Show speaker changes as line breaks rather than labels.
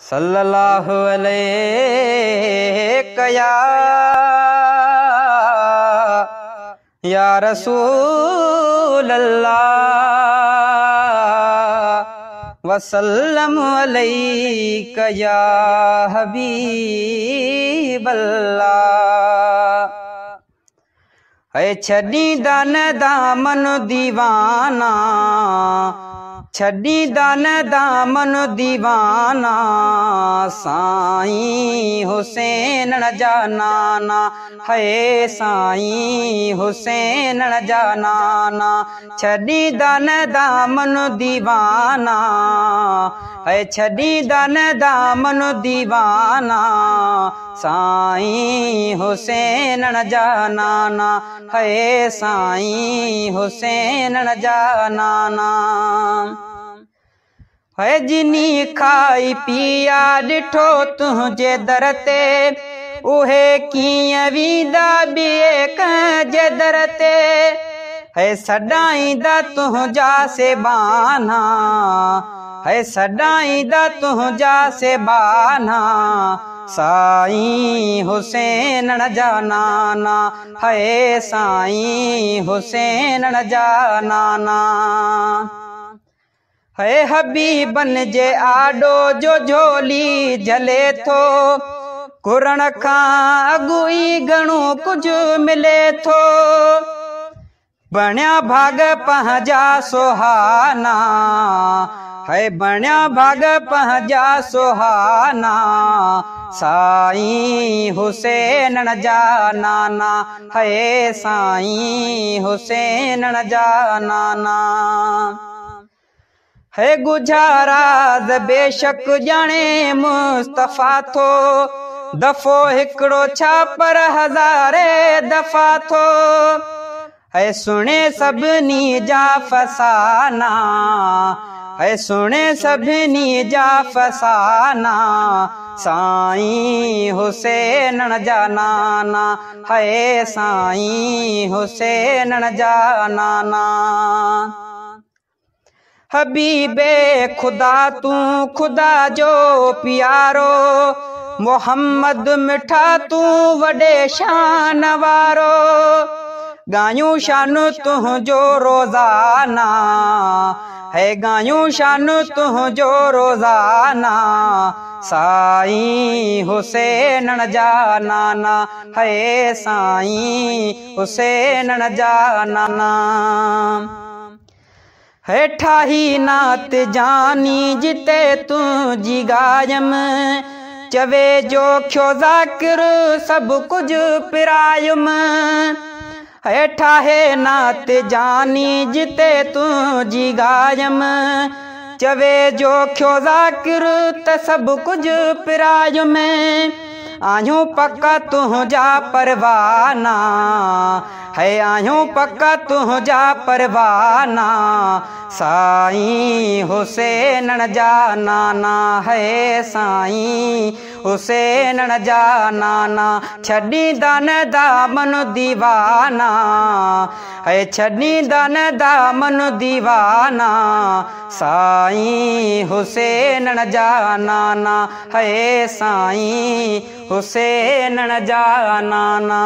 सल्लल्लाहु अलैहि या रसूल अल्लाह वसल्लम अलैका या हबीब अल्लाह। है छड़ी दान दामन दीवाना, छड़ी दान दामन दीवाना, साईं हुसैन न जानाना, है साईं हुसैन न जानाना। छड़ी दान दामन दीवाना, है छड़ी दान दामन दीवाना, साईं हुसैन न जानाना, है साईं हुसैन न जानाना। है जिनी खाई पिया डिठो तुझे दर ते, उहे कीअं वींदा ॿिए कंहिंजे दर ते। है सॾाईंदा तुंहिंजा सेबाना, है सॾाईंदा तुंहिंजा सेबाना, साईं हुसैन न जानाना, है साईं हुसैन न जानाना। है हबीबन जे आडो जो झोली जले थो, कुरण खां अॻु ई घणो कुझु मिले थो। बणिया भाग पंहिंजा सुहाना, है बणिया भाग पंहिंजा सुहाना, साईं हुसैन न जानाना, है साईं हुसैन न जानाना। है गुजाराज़ बेशक ॼाणे मुस्तफ़ा थो, दफ़ो हिकिड़ो छा पर हज़ारे दफ़ा थो। है सुणे सभिनी जा फसाना, है सुणे सभिनी जा फसाना, साईं हुसैन न जानाना, है साईं हुसैन न जानाना। हबीबे खुदा तू खुदा जो प्यारो, मोहम्मद मिठा तू वॾे शान वारो। गायूं शान तुंहिंजो रोज़ाना, है गायूं शान तुंहिंजो रोज़ाना, साईं हुसैन न जानाना, है साईं हुसैन न जानाना। है ठाही नात जानी जिते तुझी गायम, चवे जो खो ज़ाकिर सब कुछ पिरायुम। है ठाहे नात जानी जिते तुझी गायम, चवे जो खो ज़ाकिर त सब कुछ पिरायुम। आहियूं पक्का तुंहिंजा परवाना, है आहियूं पक्का तुंहिंजा परवाना, साईं हुसैन न जानाना, है साईं हुसैन न जानाना। छड़ी दान दामन दीवाना, है छड़ी दान दामन दीवाना, साईं हुसैन न जानाना, है साईं हुसैन न जानाना।